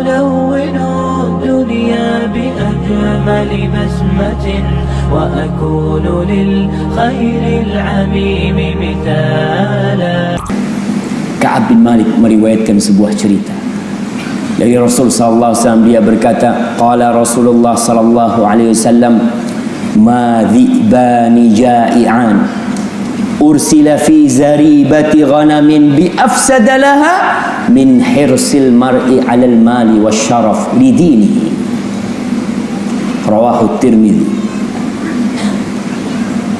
ألون الدنيا بأجمل بسمة وأكون للخير العميم مثالا. Ka'ab bin Malik meriwayatkan sebuah cerita dari Rasul sallallahu alaihi wasallam. Dia berkata, qala Rasulullah sallallahu alaihi wasallam, ma dhi'bani ja'i'an ursila fi zaribati ghanamin bi afsada laha min hirsil mar'i 'alal mali wasyaraf li dinihi. Rawahu Tirmidzi.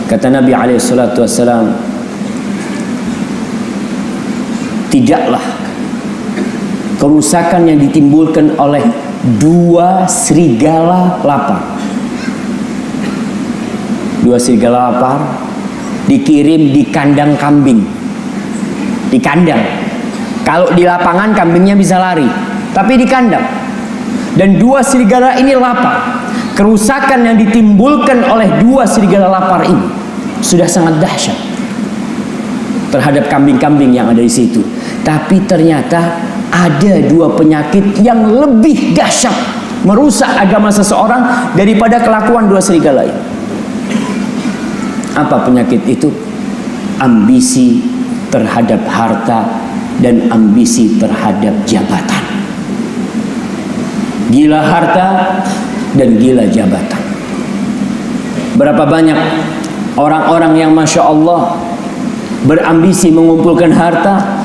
Kata Nabi alaihi salatu wasallam, tidaklah kerusakan yang ditimbulkan oleh dua serigala lapar. Dua serigala lapar dikirim di kandang kambing. Di kandang. Kalau di lapangan kambingnya bisa lari, tapi di kandang. Dan dua serigala ini lapar. Kerusakan yang ditimbulkan oleh dua serigala lapar ini sudah sangat dahsyat terhadap kambing-kambing yang ada di situ. Tapi ternyata ada dua penyakit yang lebih dahsyat merusak agama seseorang daripada kelakuan dua serigala ini. Apa penyakit itu? Ambisi terhadap harta dan ambisi terhadap jabatan. Gila harta dan gila jabatan. Berapa banyak orang-orang yang Masya Allah berambisi mengumpulkan harta,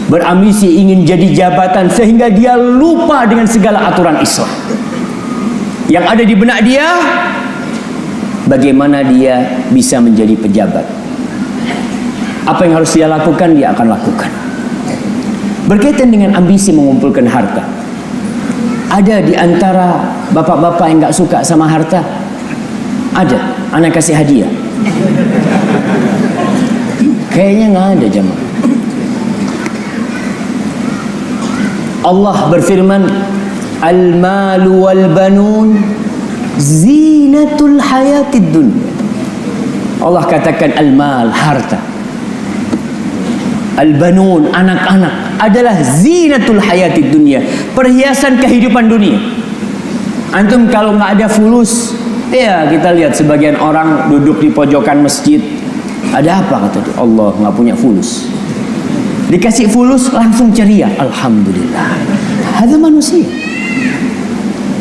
berambisi ingin jadi jabatan, sehingga dia lupa dengan segala aturan Islam. Yang ada di benak dia, bagaimana dia bisa menjadi pejabat. Apa yang harus dia lakukan, dia akan lakukan. Berkaitan dengan ambisi mengumpulkan harta, ada di antara bapak-bapak yang gak suka sama harta? Ada. Anak kasih hadiah. Kayaknya gak ada jemaah. Allah berfirman, al-malu wal banun zinatul hayatid dunya. Allah katakan al-mal, harta. Al-banun, anak-anak, adalah zinatul hayatid dunya, perhiasan kehidupan dunia. Antum kalau nggak ada fulus, ya kita lihat sebagian orang duduk di pojokan masjid. Ada apa kata dia? Allah nggak punya fulus. Dikasih fulus langsung ceria. Alhamdulillah. Ada manusia.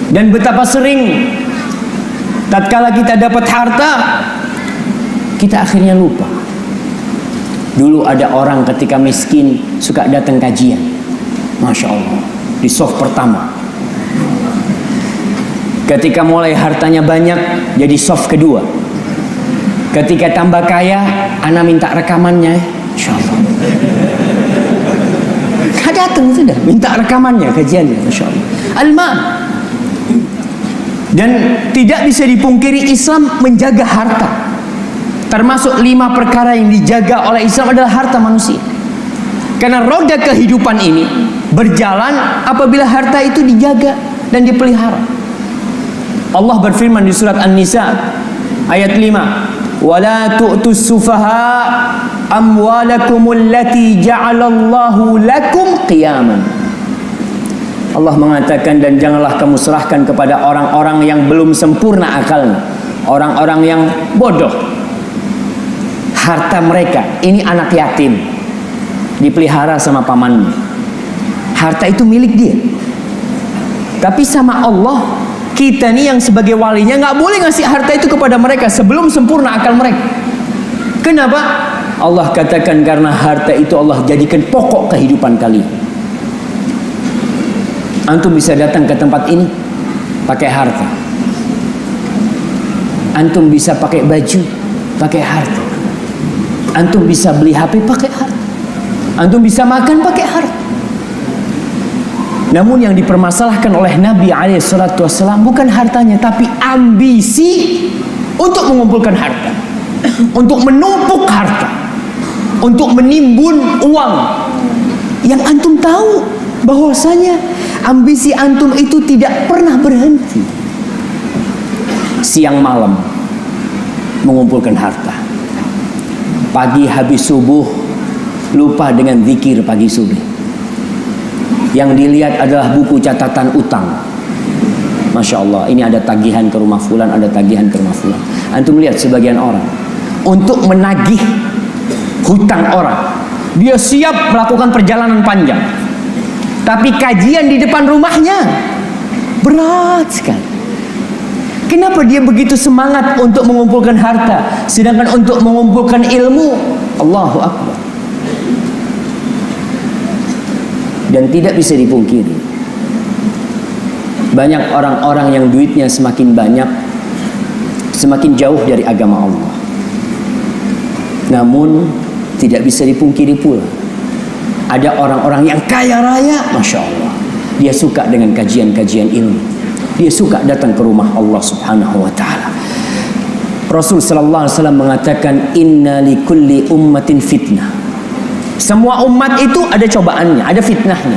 Dan betapa sering tatkala kita dapat harta, kita akhirnya lupa. Dulu ada orang ketika miskin suka datang kajian. Masya Allah. Di soft pertama. Ketika mulai hartanya banyak, jadi soft kedua. Ketika tambah kaya, ana minta rekamannya. Insya Allah. Datang sudah, minta rekamannya, kajiannya. Masya Allah. Al-mal. Dan tidak bisa dipungkiri Islam menjaga harta. Termasuk 5 perkara yang dijaga oleh Islam adalah harta manusia. Karena roda kehidupan ini berjalan apabila harta itu dijaga dan dipelihara. Allah berfirman di surat An-Nisa ayat 5, "Wala tu'tus sufaha amwalakumul lati ja'alallahu lakum qiyaman." Allah mengatakan, dan janganlah kamu serahkan kepada orang-orang yang belum sempurna akalnya, orang-orang yang bodoh. Harta mereka, ini anak yatim, dipelihara sama pamannya. Harta itu milik dia. Tapi sama Allah, kita nih yang sebagai walinya nggak boleh ngasih harta itu kepada mereka sebelum sempurna akal mereka. Kenapa? Allah katakan karena harta itu Allah jadikan pokok kehidupan kalian. Antum bisa datang ke tempat ini pakai harta. Antum bisa pakai baju pakai harta. Antum bisa beli HP pakai harta. Antum bisa makan pakai harta. Namun yang dipermasalahkan oleh Nabi SAW bukan hartanya, tapi ambisi untuk mengumpulkan harta, untuk menumpuk harta, untuk menimbun uang. Yang antum tahu bahwasanya ambisi antum itu tidak pernah berhenti. Siang malam mengumpulkan harta. Pagi habis subuh lupa dengan zikir pagi subuh. Yang dilihat adalah buku catatan utang. Masya Allah, ini ada tagihan ke rumah fulan, ada tagihan ke rumah fulan. Antum lihat sebagian orang untuk menagih hutang orang, dia siap melakukan perjalanan panjang, tapi kajian di depan rumahnya berat sekali. Kenapa dia begitu semangat untuk mengumpulkan harta, sedangkan untuk mengumpulkan ilmu, Allahu Akbar. Dan tidak bisa dipungkiri, banyak orang-orang yang duitnya semakin banyak, semakin jauh dari agama Allah. Namun tidak bisa dipungkiri pula, ada orang-orang yang kaya raya, Masya Allah, dia suka dengan kajian-kajian ilmu, dia suka datang ke rumah Allah Subhanahu wa ta'ala. Rasul sallallahu alaihi wasallam mengatakan, inna likulli ummatin fitnah. Semua umat itu ada cobaannya, ada fitnahnya.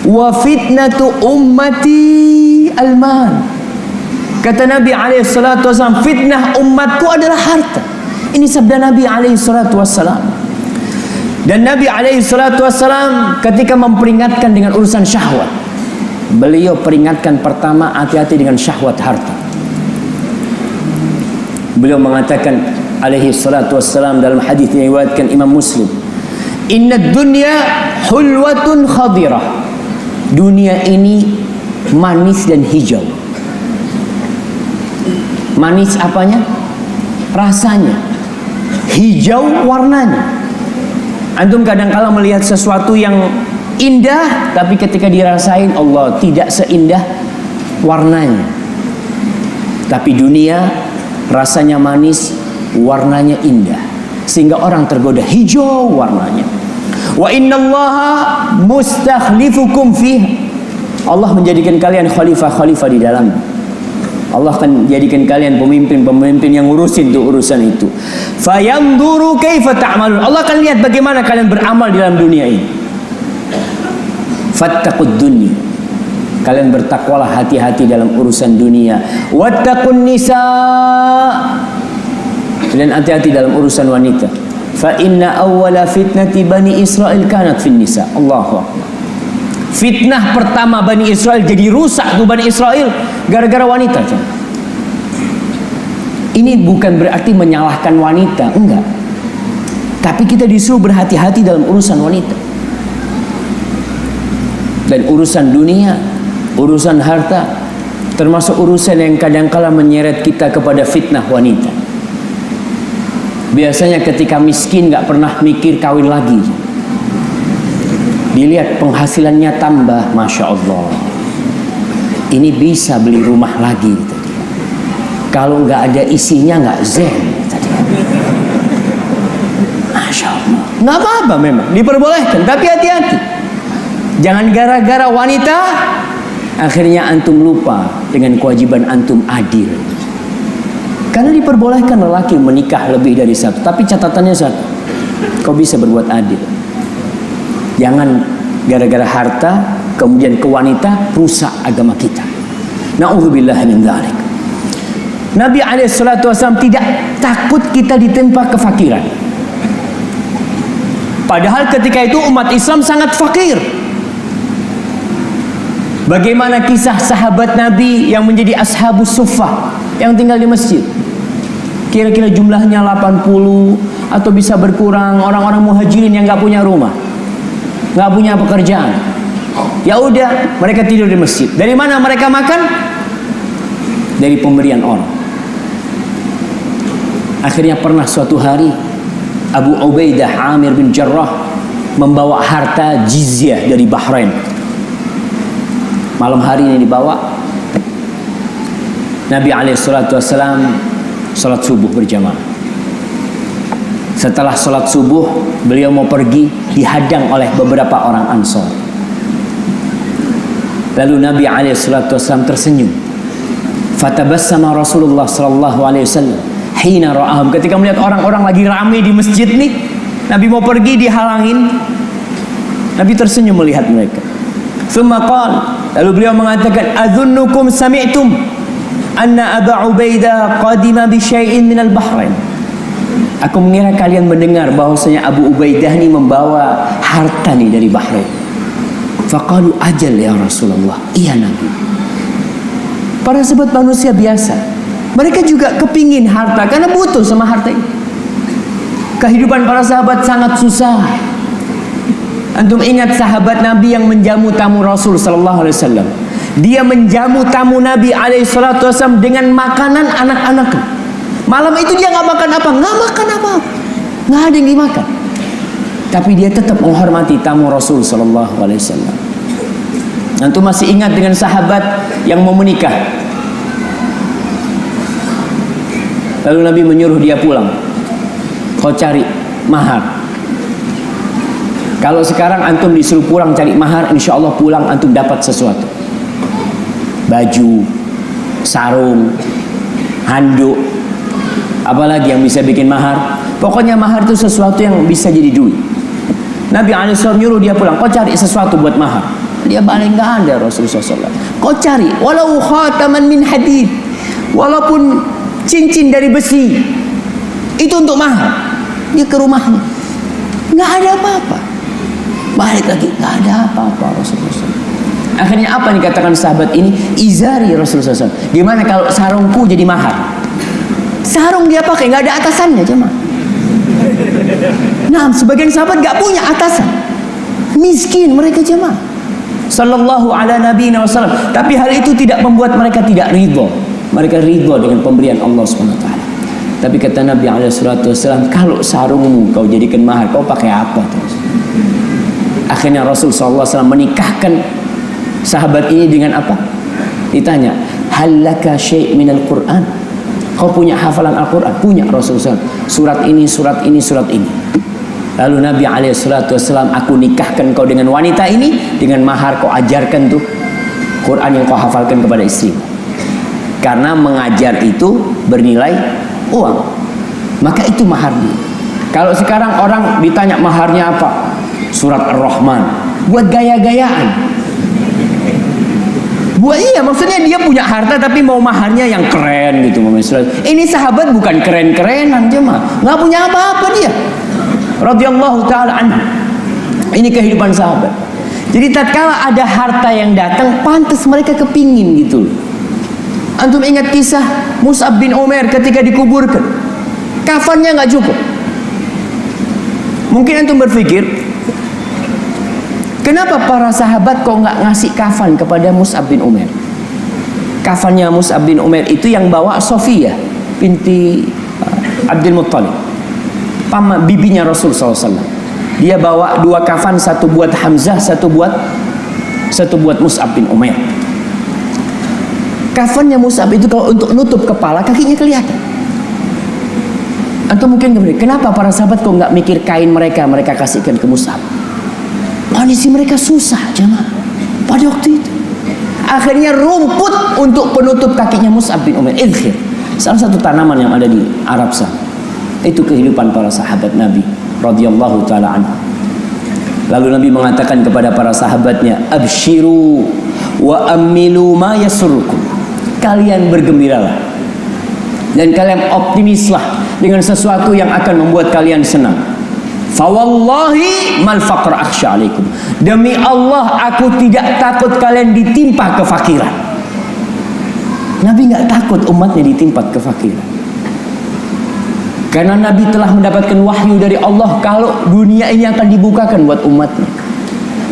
Wa fitnatu ummati al-mal. Kata Nabi alaihi salatu wasallam, fitnah umatku adalah harta. Ini sabda Nabi alaihi salatu wasallam. Dan Nabi alaihi salatu wasallam ketika memperingatkan dengan urusan syahwat, beliau peringatkan pertama, hati-hati dengan syahwat harta. Beliau mengatakan alaihi salatu wassalam dalam hadis yang diriwayatkan Imam Muslim, inna dunya hulwatun khadirah. Dunia ini manis dan hijau. Manis apanya? Rasanya. Hijau warnanya. Antum kadang-kala melihat sesuatu yang indah, tapi ketika dirasain, Allah, tidak seindah warnanya. Tapi dunia rasanya manis, warnanya indah, sehingga orang tergoda. Hijau warnanya. Wa innallaha mustakhlifukum fiha. Allah menjadikan kalian khalifah-khalifah di dalam. Allah akan jadikan kalian pemimpin-pemimpin yang ngurusin tuh urusan itu. Fayanzuru kaifa ta'malun. Allah akan lihat bagaimana kalian beramal di dalam dunia ini. Fattaqud dunya. Kalian bertakwalah, hati-hati dalam urusan dunia. Wattaqun nisa. Dan hati-hati dalam urusan wanita. Fa inna awwala fitnati bani Israel kanat fin nisa. Allahu akbar. Fitnah pertama Bani Israel, jadi rusak tuh Bani Israel gara-gara wanita. Ini bukan berarti menyalahkan wanita, enggak. Tapi kita disuruh berhati-hati dalam urusan wanita. Dan urusan dunia, urusan harta, termasuk urusan yang kadang-kala menyeret kita kepada fitnah wanita. Biasanya ketika miskin gak pernah mikir kawin lagi. Dilihat penghasilannya tambah, Masya Allah, ini bisa beli rumah lagi. Kalau nggak ada isinya nggak zen. Masya Allah, nggak apa-apa, memang diperbolehkan, tapi hati-hati. Jangan gara-gara wanita akhirnya antum lupa dengan kewajiban antum adil. Karena diperbolehkan lelaki menikah lebih dari satu, tapi catatannya satu, kau bisa berbuat adil. Jangan gara-gara harta kemudian ke wanita rusak agama kita. Na'udzubillah min dzalik. Nabi SAW tidak takut kita ditempa kefakiran. Padahal ketika itu umat Islam sangat fakir. Bagaimana kisah sahabat Nabi yang menjadi ashabus suffah, yang tinggal di masjid? Kira-kira jumlahnya 80 atau bisa berkurang. Orang-orang muhajirin yang gak punya rumah, nggak punya pekerjaan. Ya udah, mereka tidur di masjid. Dari mana mereka makan? Dari pemberian orang. Akhirnya pernah suatu hari Abu Ubaidah Amir bin Jarrah membawa harta jizyah dari Bahrain. Malam hari ini dibawa. Nabi SAW salat subuh berjamaah. Setelah sholat subuh, beliau mau pergi, dihadang oleh beberapa orang Ansor. Lalu Nabi SAW tersenyum. Fatabassama Rasulullah SAW hina ra'ahum. Ketika melihat orang-orang lagi ramai di masjid nih, Nabi mau pergi, dihalangin. Nabi tersenyum melihat mereka. Thumma qala, lalu beliau mengatakan, adhunnukum sami'tum anna Aba Ubaidah qadima bi syai'in minal Bahrain. Aku mengira kalian mendengar bahwasanya Abu Ubaidah ini membawa harta nih dari Bahrain. Faqalu ajal ya Rasulullah. Iya Nabi. Para sahabat manusia biasa, mereka juga kepingin harta karena butuh sama harta ini. Kehidupan para sahabat sangat susah. Antum ingat sahabat Nabi yang menjamu tamu Rasul sallallahu alaihi wasallam. Dia menjamu tamu Nabi alaihi salatu wasallam dengan makanan anak-anak. Malam itu dia nggak makan apa, nggak ada yang dimakan. Tapi dia tetap menghormati tamu Rasul sallallahu alaihi wasallam. Antum masih ingat dengan sahabat yang mau menikah? Lalu Nabi menyuruh dia pulang. Kau cari mahar. Kalau sekarang antum disuruh pulang cari mahar, insya Allah pulang antum dapat sesuatu. Baju, sarung, handuk, apalagi yang bisa bikin mahar. Pokoknya mahar itu sesuatu yang bisa jadi duit. Nabi SAW nyuruh dia pulang, kau cari sesuatu buat mahar. Dia balik, nggak ada Rasulullah SAW. Kau cari, walau khataman min hadid, walaupun cincin dari besi, itu untuk mahar. Dia ke rumahnya, nggak ada apa-apa. Balik lagi, nggak ada apa-apa Rasulullah SAW. Akhirnya apa yang dikatakan sahabat ini? Izari Rasulullah SAW. Gimana kalau sarungku jadi mahar? Sarung dia pakai, nggak ada atasannya jemaah. Nah, sebagian sahabat nggak punya atasan, miskin mereka jemaah. Sallallahu ala nabiyina wasallam. Tapi hal itu tidak membuat mereka tidak ridho. Mereka ridho dengan pemberian Allah SWT. Tapi kata Nabi SAW, kalau sarungmu kau jadikan mahar, kau pakai apa terus? Akhirnya Rasul SAW menikahkan sahabat ini dengan apa? Ditanya, hal laka syai' minal Qur'an? Kau punya hafalan Al-Quran? Punya Rasulullah SAW. Surat ini, surat ini, surat ini. Lalu Nabi SAW, aku nikahkan kau dengan wanita ini, dengan mahar kau ajarkan tuh Quran yang kau hafalkan kepada istri. Karena mengajar itu bernilai uang, maka itu maharnya. Kalau sekarang orang ditanya maharnya apa? Surat Ar-Rahman. Buat gaya-gayaan. Buat iya, maksudnya dia punya harta tapi mau maharnya yang keren gitu. Ini sahabat bukan keren-kerenan jemaah, nggak punya apa-apa dia. Radhiyallahu taala anhu. Ini kehidupan sahabat. Jadi tatkala ada harta yang datang, pantas mereka kepingin gitu. Antum ingat kisah Mus'ab bin Umair ketika dikuburkan, kafannya nggak cukup. Mungkin antum berpikir, kenapa para sahabat kok nggak ngasih kafan kepada Mus'ab bin Umair? Kafannya Mus'ab bin Umair itu yang bawa Sofiyah binti Abdul Muttalib, bibinya Rasul SAW. Dia bawa dua kafan, satu buat Hamzah, satu buat Mus'ab bin Umair. Kafannya Mus'ab itu kalau untuk nutup kepala, kakinya kelihatan. Atau mungkin kenapa para sahabat kok nggak mikir kain mereka kasihkan ke Mus'ab? Kondisi mereka susah jemaah pada waktu itu. Akhirnya rumput untuk penutup kakinya Mus'ab bin Umair, idkhir, salah satu tanaman yang ada di Arab sana. Itu kehidupan para sahabat Nabi radhiyallahu taala anhu. Lalu Nabi mengatakan kepada para sahabatnya, abshiru wa ammilu ma yasurrukum. Kalian bergembiralah dan kalian optimislah dengan sesuatu yang akan membuat kalian senang. Fawallahi mal faqr akhsha alaikum. Demi Allah aku tidak takut kalian ditimpa kefakiran. Nabi nggak takut umatnya ditimpa kefakiran. Karena Nabi telah mendapatkan wahyu dari Allah kalau dunia ini akan dibukakan buat umatnya.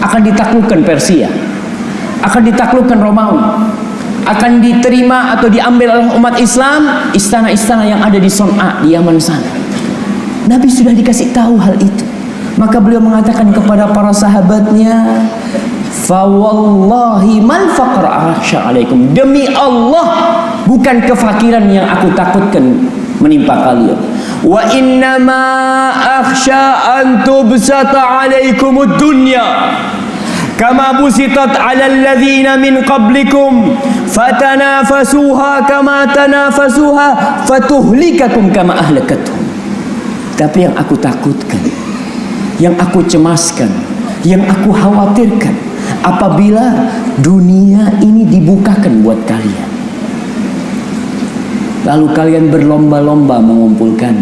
Akan ditaklukkan Persia, akan ditaklukkan Romawi, akan diterima atau diambil oleh umat Islam istana-istana yang ada di Son'a, di Yaman sana. Nabi sudah dikasih tahu hal itu. Maka beliau mengatakan kepada para sahabatnya, fa wallahi mal faqr akhsha alaikum. Demi Allah bukan kefakiran yang aku takutkan menimpa kalian. Wa innama akhsha an tubsata alaikumud dunya kama busitat 'alal ladzina min qablikum fatanafasuha kama tanafasuha fatuhlikakum kama ahlakatuhum. Tapi yang aku takutkan, yang aku cemaskan, yang aku khawatirkan apabila dunia ini dibukakan buat kalian, lalu kalian berlomba-lomba mengumpulkan.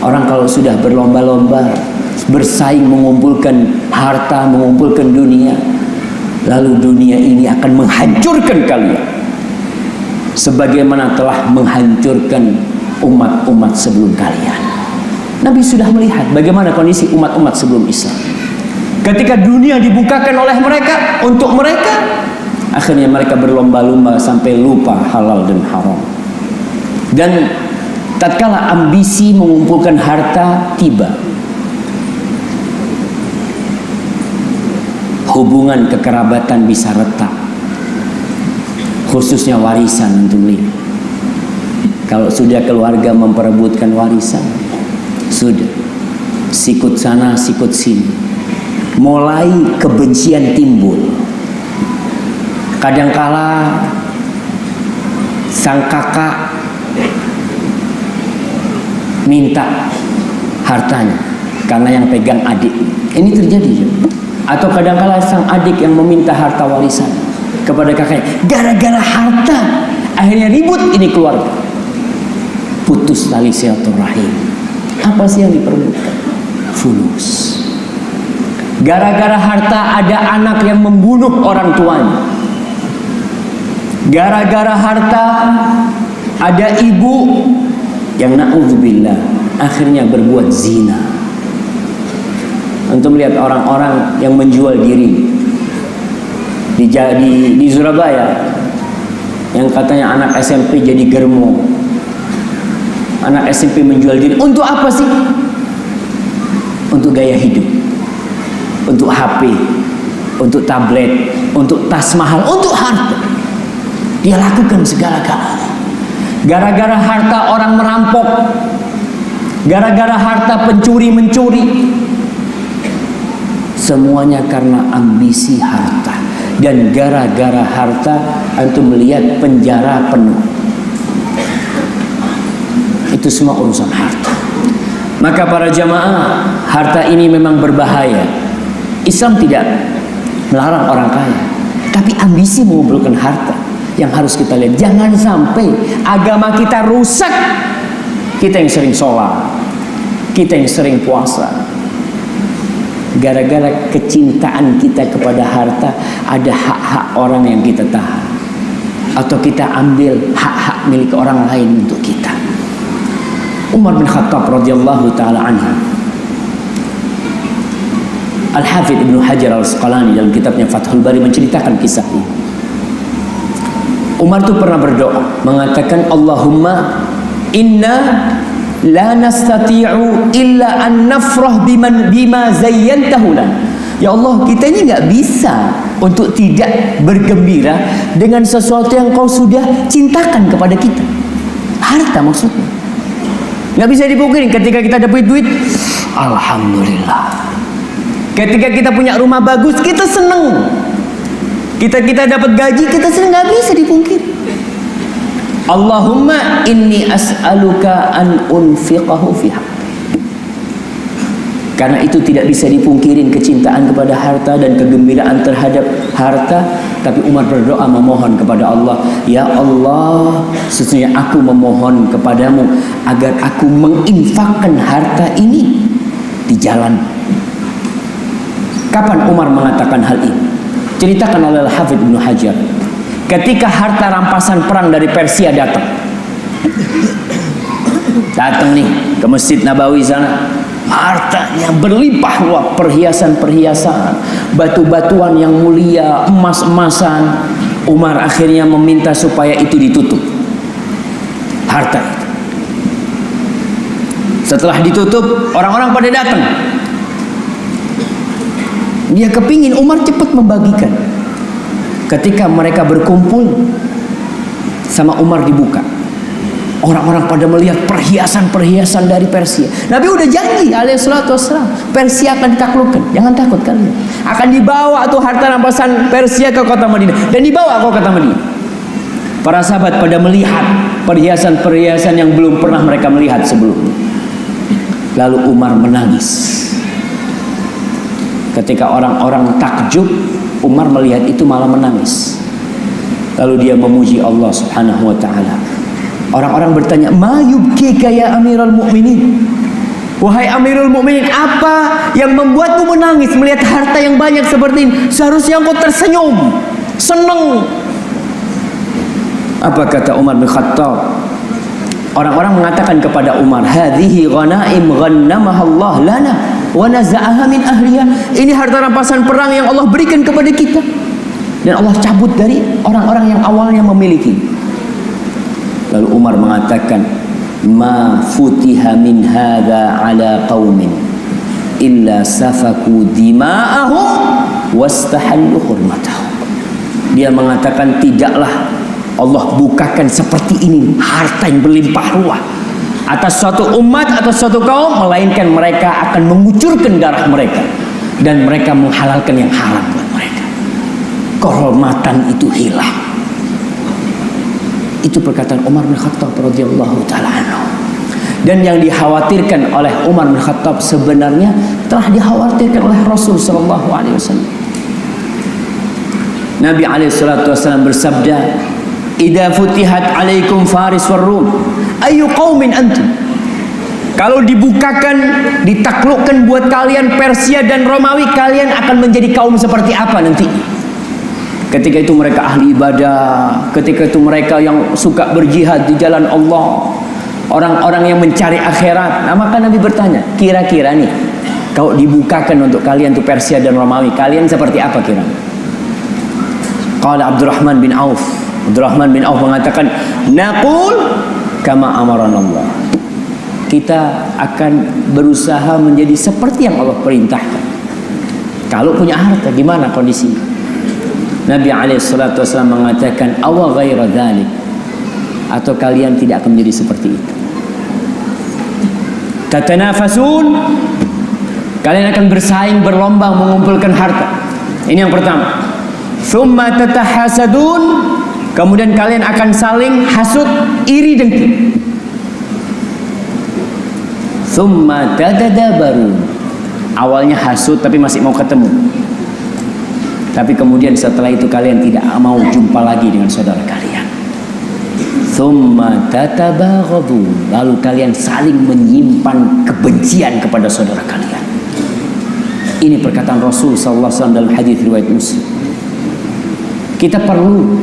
Orang kalau sudah berlomba-lomba bersaing mengumpulkan harta, mengumpulkan dunia, lalu dunia ini akan menghancurkan kalian sebagaimana telah menghancurkan umat-umat sebelum kalian. Nabi sudah melihat bagaimana kondisi umat-umat sebelum Islam. Ketika dunia dibukakan oleh mereka untuk mereka, akhirnya mereka berlomba-lomba sampai lupa halal dan haram. Dan tatkala ambisi mengumpulkan harta tiba, hubungan kekerabatan bisa retak, khususnya warisan. Untuk lihat, kalau sudah keluarga memperebutkan warisan, sudah sikut sana sikut sini, mulai kebencian timbul. Kadangkala sang kakak minta hartanya karena yang pegang adik. Ini terjadi. Atau kadangkala sang adik yang meminta harta warisan kepada kakaknya. Gara-gara harta akhirnya ribut ini keluarga. Putus tali silaturahim. Apa sih yang diperebutkan? Fulus. Gara-gara harta ada anak yang membunuh orang tuanya. Gara-gara harta ada ibu yang na'udzubillah akhirnya berbuat zina. Untuk melihat orang-orang yang menjual diri di Surabaya, yang katanya anak SMP jadi germo. Anak SMP menjual diri untuk apa sih? Untuk gaya hidup, untuk HP, untuk tablet, untuk tas mahal, untuk harta. Dia lakukan segala-galanya. Gara-gara harta orang merampok, gara-gara harta pencuri mencuri, semuanya karena ambisi harta. Dan gara-gara harta antum melihat penjara penuh. Itu semua urusan harta. Maka para jamaah, harta ini memang berbahaya. Islam tidak melarang orang kaya, tapi ambisi mengumpulkan harta yang harus kita lihat. Jangan sampai agama kita rusak. Kita yang sering sholat, kita yang sering puasa, gara-gara kecintaan kita kepada harta, ada hak-hak orang yang kita tahan, atau kita ambil hak-hak milik orang lain untuk kita. Umar bin Khattab radhiyallahu taala anhu, Al-Hafidh Ibnu Hajar Al-Asqalani dalam kitabnya Fathul Bari menceritakan kisah ini. Umar itu pernah berdoa mengatakan, Allahumma inna la nastati'u illa an nafrah bima zayyantahu lana. Ya Allah, kita ini nggak bisa untuk tidak bergembira dengan sesuatu yang kau sudah cintakan kepada kita. Harta maksudnya. Nggak bisa dipungkiri ketika kita dapat duit, alhamdulillah. Ketika kita punya rumah bagus, kita seneng. Kita dapat gaji, kita seneng. Nggak bisa dipungkiri. Allahumma inni as'aluka an unfiqahu fi haqqi. Karena itu tidak bisa dipungkirin kecintaan kepada harta dan kegembiraan terhadap harta. Tapi Umar berdoa memohon kepada Allah, ya Allah, sesungguhnya aku memohon kepadamu agar aku menginfakkan harta ini di jalan. Kapan Umar mengatakan hal ini? Ceritakan oleh Al-Hafidh Ibnu Hajar. Ketika harta rampasan perang dari Persia datang nih ke Masjid Nabawi sana, hartanya berlimpah ruah, perhiasan-perhiasan, batu-batuan yang mulia, emas-emasan. Umar akhirnya meminta supaya itu ditutup, harta itu. Setelah ditutup, orang-orang pada datang. Dia kepingin Umar cepat membagikan. Ketika mereka berkumpul sama Umar dibuka, orang-orang pada melihat perhiasan-perhiasan dari Persia. Nabi udah janji alaihi salatu wassalam, Persia akan ditaklukkan, jangan takut kalian. Akan dibawa tuh harta rampasan Persia ke kota Madinah, dan dibawa ke kota Madinah. Para sahabat pada melihat perhiasan-perhiasan yang belum pernah mereka melihat sebelumnya. Lalu Umar menangis. Ketika orang-orang takjub, Umar melihat itu malah menangis. Lalu dia memuji Allah Subhanahu wa taala. Orang-orang bertanya, "Ma yubkika ya Amirul Mukminin?" Wahai Amirul Mukminin, apa yang membuatmu menangis melihat harta yang banyak seperti ini? Seharusnya engkau tersenyum, senang. Apa kata Umar bin Khattab? Orang-orang mengatakan kepada Umar, hadhihi ghanaim ghannamaha Allah lana wa naza'aha min ahliha. Ini harta rampasan perang yang Allah berikan kepada kita dan Allah cabut dari orang-orang yang awalnya memiliki. Lalu Umar mengatakan, ma futiha min hadza ala qaumin illa safaku dima'ahum wastahallu hurmatahum. Dia mengatakan, tidaklah Allah bukakan seperti ini harta yang berlimpah ruah atas suatu umat atau suatu kaum, melainkan mereka akan mengucurkan darah mereka dan mereka menghalalkan yang haram buat mereka. Kehormatan itu hilang. Itu perkataan Umar bin Khattab radhiyallahu taala anhu. Dan yang dikhawatirkan oleh Umar bin Khattab sebenarnya telah dikhawatirkan oleh Rasul sallallahu alaihi wasallam. Nabi alaihi salatu wasallam bersabda, idza futihat alaikum faris war rum ayu qaumin antum. Kalau dibukakan, ditaklukkan buat kalian Persia dan Romawi, kalian akan menjadi kaum seperti apa nanti? Ketika itu mereka ahli ibadah, ketika itu mereka yang suka berjihad di jalan Allah, orang-orang yang mencari akhirat. Nah, maka Nabi bertanya, kira-kira nih kalau dibukakan untuk kalian tuh Persia dan Romawi, kalian seperti apa kira? Qala Abdurrahman bin Auf mengatakan, naqul kama amaranallah. Kita akan berusaha menjadi seperti yang Allah perintahkan. Kalau punya harta gimana kondisinya? Nabi alaihissalatu wassalam mengatakan, awa ghaira dzalik, atau kalian tidak akan menjadi seperti itu. Tatanafasun, kalian akan bersaing, berlomba mengumpulkan harta. Ini yang pertama. Tsumma tatahasadun, kemudian kalian akan saling hasud, iri dengki. Tsumma tadadabarun, awalnya hasud tapi masih mau ketemu. Tapi kemudian setelah itu kalian tidak mau jumpa lagi dengan saudara kalian. Tsumma tatabaghadun, lalu kalian saling menyimpan kebencian kepada saudara kalian. Ini perkataan Rasul sallallahu alaihi wasallam dalam hadis riwayat Muslim. Kita perlu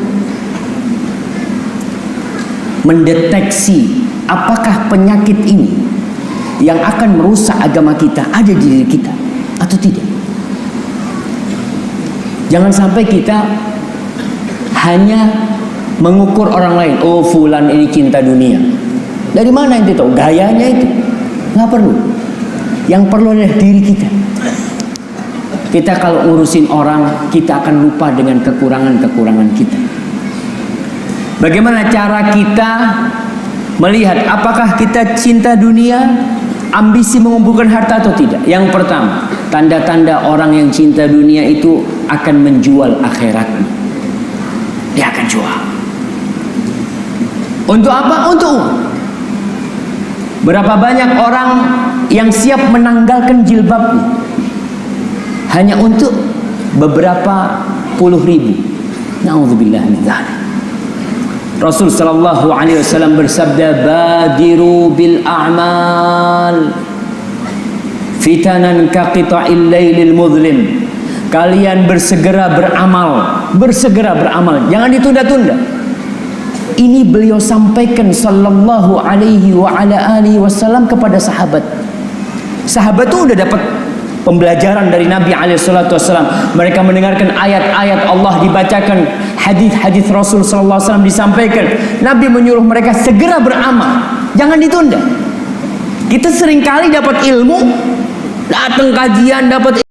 mendeteksi apakah penyakit ini yang akan merusak agama kita ada di diri kita atau tidak. Jangan sampai kita hanya mengukur orang lain. Oh, fulan ini cinta dunia. Dari mana itu tahu? Gayanya itu. Nggak perlu. Yang perlu adalah diri kita. Kita kalau ngurusin orang, kita akan lupa dengan kekurangan-kekurangan kita. Bagaimana cara kita melihat apakah kita cinta dunia, ambisi mengumpulkan harta atau tidak? Yang pertama, tanda-tanda orang yang cinta dunia itu akan menjual akhiratnya. Dia akan jual. Untuk apa? Untuk uang. Berapa banyak orang yang siap menanggalkan jilbabnya hanya untuk beberapa puluh ribu. Na'udzubillah min dzalik. Rasul sallallahu alaihi wasallam bersabda, badiru bil a'mal fitanan ka qita'il lailil muzlim. Kalian bersegera beramal, jangan ditunda-tunda. Ini beliau sampaikan sallallahu alaihi wa ala alihi wasallam kepada sahabat. Sahabat itu udah dapat pembelajaran dari Nabi alaihissalatu wassalam. Mereka mendengarkan ayat-ayat Allah dibacakan, hadis-hadis Rasul sallallahu alaihi wasallam disampaikan. Nabi menyuruh mereka segera beramal, jangan ditunda. Kita seringkali dapat ilmu, datang kajian, dapat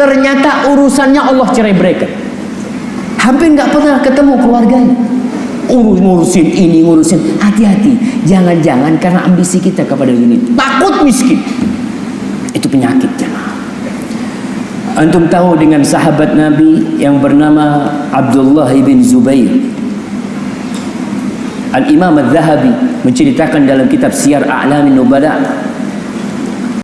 ternyata urusannya Allah cerai beraikan. Hampir nggak pernah ketemu keluarganya. Ngurusin ini, ngurusin. Hati-hati, jangan-jangan karena ambisi kita kepada dunia, takut miskin. Itu penyakit, jemaah. Antum tahu dengan sahabat Nabi yang bernama Abdullah bin Zubair. Al-Imam Al-Zahabi menceritakan dalam kitab Siyar A'lamin Nubala,